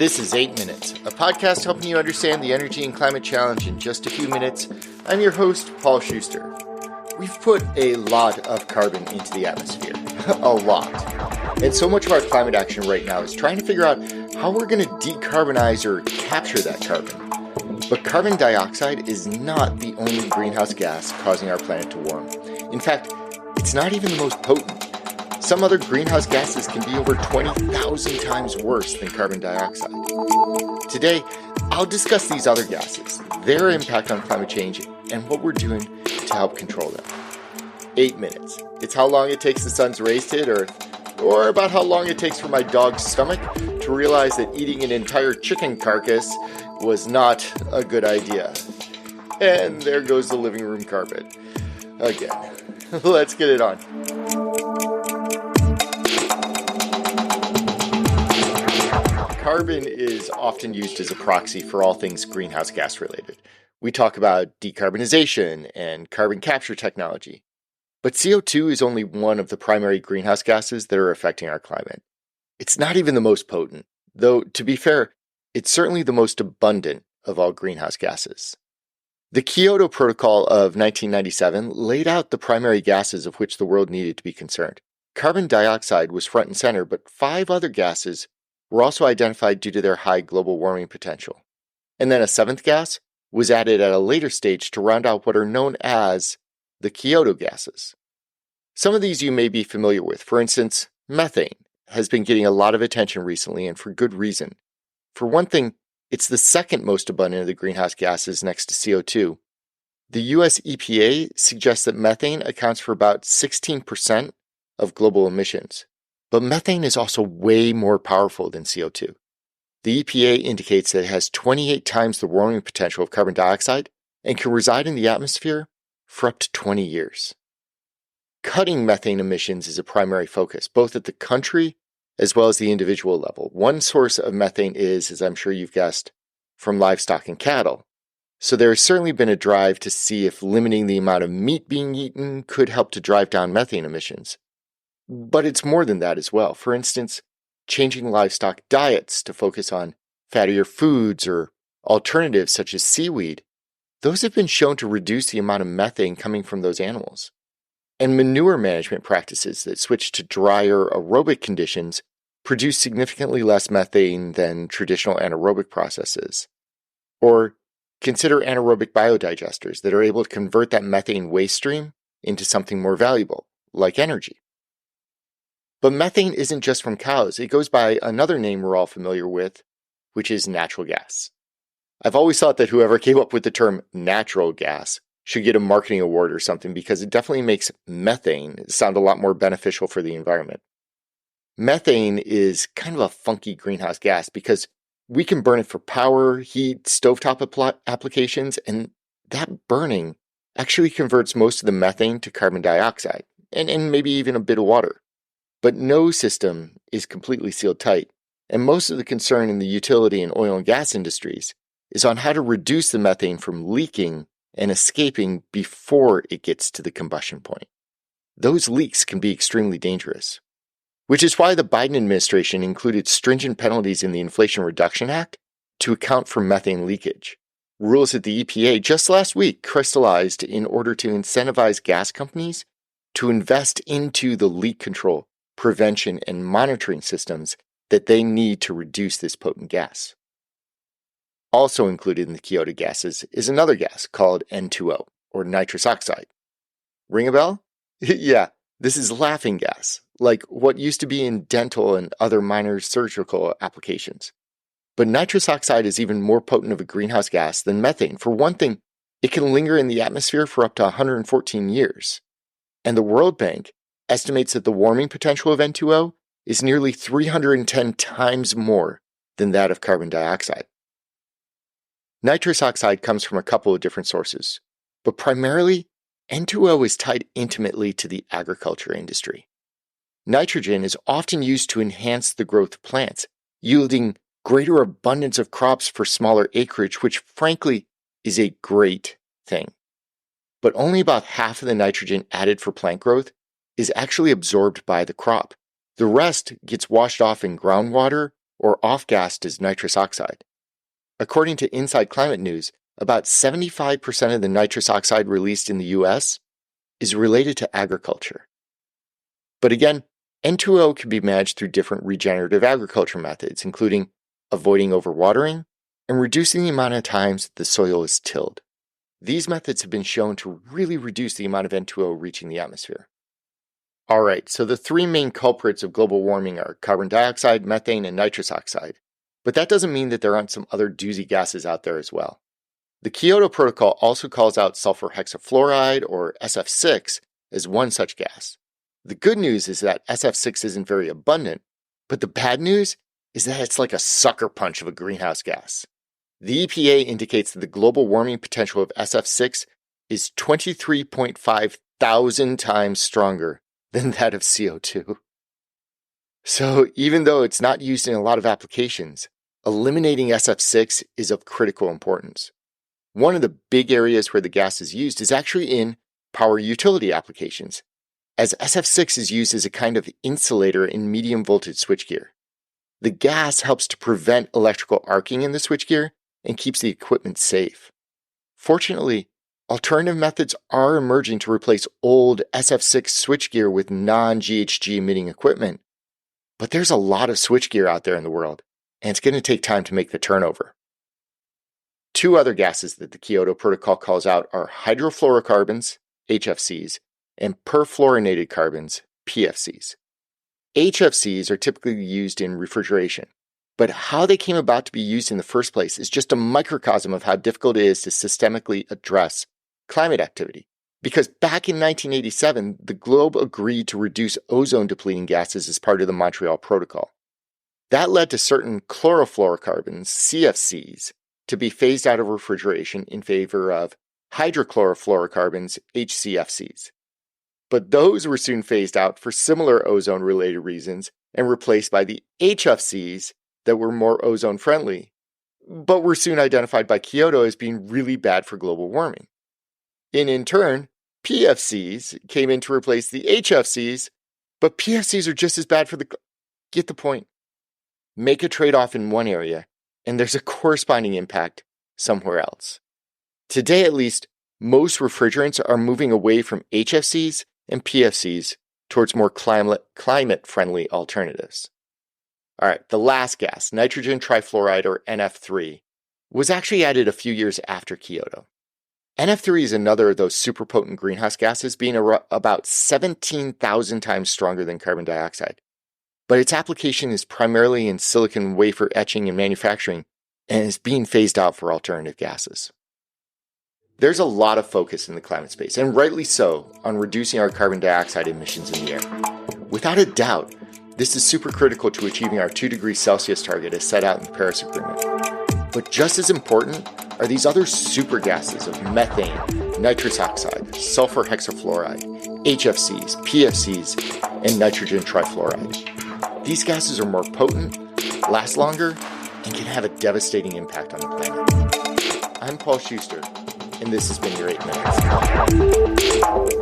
This is 8 Minutes, a podcast helping you understand the energy and climate challenge in just a few minutes. I'm your host, Paul Schuster. We've put a lot of carbon into the atmosphere. A lot. And so much of our climate action right now is trying to figure out how we're going to decarbonize or capture that carbon. But carbon dioxide is not the only greenhouse gas causing our planet to warm. In fact, it's not even the most potent. Some other greenhouse gases can be over 20,000 times worse than carbon dioxide. Today, I'll discuss these other gases, their impact on climate change, and what we're doing to help control them. 8 minutes. It's how long it takes the sun's rays to hit Earth, or about how long it takes for my dog's stomach to realize that eating an entire chicken carcass was not a good idea. And there goes the living room carpet. Again. Let's get it on. Carbon is often used as a proxy for all things greenhouse gas related. We talk about decarbonization and carbon capture technology. But CO2 is only one of the primary greenhouse gases that are affecting our climate. It's not even the most potent, though to be fair, it's certainly the most abundant of all greenhouse gases. The Kyoto Protocol of 1997 laid out the primary gases of which the world needed to be concerned. Carbon dioxide was front and center, but 5 other gases were also identified due to their high global warming potential. And then a 7th gas was added at a later stage to round out what are known as the Kyoto gases. Some of these you may be familiar with. For instance, methane has been getting a lot of attention recently, and for good reason. For one thing, it's the second most abundant of the greenhouse gases next to CO2. The US EPA suggests that methane accounts for about 16% of global emissions. But methane is also way more powerful than CO2. The EPA indicates that it has 28 times the warming potential of carbon dioxide and can reside in the atmosphere for up to 20 years. Cutting methane emissions is a primary focus, both at the country as well as the individual level. One source of methane is, as I'm sure you've guessed, from livestock and cattle. So there has certainly been a drive to see if limiting the amount of meat being eaten could help to drive down methane emissions. But it's more than that as well. For instance, changing livestock diets to focus on fattier foods or alternatives such as seaweed, those have been shown to reduce the amount of methane coming from those animals. And manure management practices that switch to drier aerobic conditions produce significantly less methane than traditional anaerobic processes. Or consider anaerobic biodigesters that are able to convert that methane waste stream into something more valuable, like energy. But methane isn't just from cows. It goes by another name we're all familiar with, which is natural gas. I've always thought that whoever came up with the term natural gas should get a marketing award or something because it definitely makes methane sound a lot more beneficial for the environment. Methane is kind of a funky greenhouse gas because we can burn it for power, heat, stovetop applications, and that burning actually converts most of the methane to carbon dioxide, and maybe even a bit of water. But no system is completely sealed tight, and most of the concern in the utility and oil and gas industries is on how to reduce the methane from leaking and escaping before it gets to the combustion point. Those leaks can be extremely dangerous, which is why the Biden administration included stringent penalties in the Inflation Reduction Act to account for methane leakage. Rules that the EPA just last week crystallized in order to incentivize gas companies to invest into the leak control, prevention, and monitoring systems that they need to reduce this potent gas. Also included in the Kyoto gases is another gas called N2O, or nitrous oxide. Ring a bell? Yeah, this is laughing gas, like what used to be in dental and other minor surgical applications. But nitrous oxide is even more potent of a greenhouse gas than methane. For one thing, it can linger in the atmosphere for up to 114 years. And the World Bank estimates that the warming potential of N2O is nearly 310 times more than that of carbon dioxide. Nitrous oxide comes from a couple of different sources, but primarily, N2O is tied intimately to the agriculture industry. Nitrogen is often used to enhance the growth of plants, yielding greater abundance of crops for smaller acreage, which frankly is a great thing. But only about half of the nitrogen added for plant growth is actually absorbed by the crop. The rest gets washed off in groundwater or off-gassed as nitrous oxide. According to Inside Climate News, about 75% of the nitrous oxide released in the US is related to agriculture. But again, N2O can be managed through different regenerative agriculture methods, including avoiding overwatering and reducing the amount of times the soil is tilled. These methods have been shown to really reduce the amount of N2O reaching the atmosphere. Alright, so the three main culprits of global warming are carbon dioxide, methane, and nitrous oxide. But that doesn't mean that there aren't some other doozy gases out there as well. The Kyoto Protocol also calls out sulfur hexafluoride, or SF6, as one such gas. The good news is that SF6 isn't very abundant, but the bad news is that it's like a sucker punch of a greenhouse gas. The EPA indicates that the global warming potential of SF6 is 23.5 thousand times stronger than that of CO2. So even though it's not used in a lot of applications, eliminating SF6 is of critical importance. One of the big areas where the gas is used is actually in power utility applications, as SF6 is used as a kind of insulator in medium voltage switchgear. The gas helps to prevent electrical arcing in the switchgear and keeps the equipment safe. Fortunately, alternative methods are emerging to replace old SF6 switchgear with non-GHG emitting equipment, but there's a lot of switchgear out there in the world, and it's going to take time to make the turnover. Two other gases that the Kyoto Protocol calls out are hydrofluorocarbons, HFCs, and perfluorinated carbons, PFCs. HFCs are typically used in refrigeration, but how they came about to be used in the first place is just a microcosm of how difficult it is to systemically address climate activity. Because back in 1987, the globe agreed to reduce ozone-depleting gases as part of the Montreal Protocol. That led to certain chlorofluorocarbons, CFCs, to be phased out of refrigeration in favor of hydrochlorofluorocarbons, HCFCs. But those were soon phased out for similar ozone-related reasons and replaced by the HFCs that were more ozone-friendly, but were soon identified by Kyoto as being really bad for global warming. In turn, PFCs came in to replace the HFCs, but PFCs are just as bad for the... Get the point. Make a trade-off in one area, and there's a corresponding impact somewhere else. Today, at least, most refrigerants are moving away from HFCs and PFCs towards more climate-friendly alternatives. All right, the last gas, nitrogen trifluoride, or NF3, was actually added a few years after Kyoto. NF3 is another of those super potent greenhouse gases, being about 17,000 times stronger than carbon dioxide. But its application is primarily in silicon wafer etching and manufacturing, and is being phased out for alternative gases. There's a lot of focus in the climate space, and rightly so, on reducing our carbon dioxide emissions in the air. Without a doubt, this is super critical to achieving our 2 degrees Celsius target as set out in the Paris Agreement. But just as important are these other super gases of methane, nitrous oxide, sulfur hexafluoride, HFCs, PFCs, and nitrogen trifluoride. These gases are more potent, last longer, and can have a devastating impact on the planet. I'm Paul Schuster, and this has been your 8 Minutes.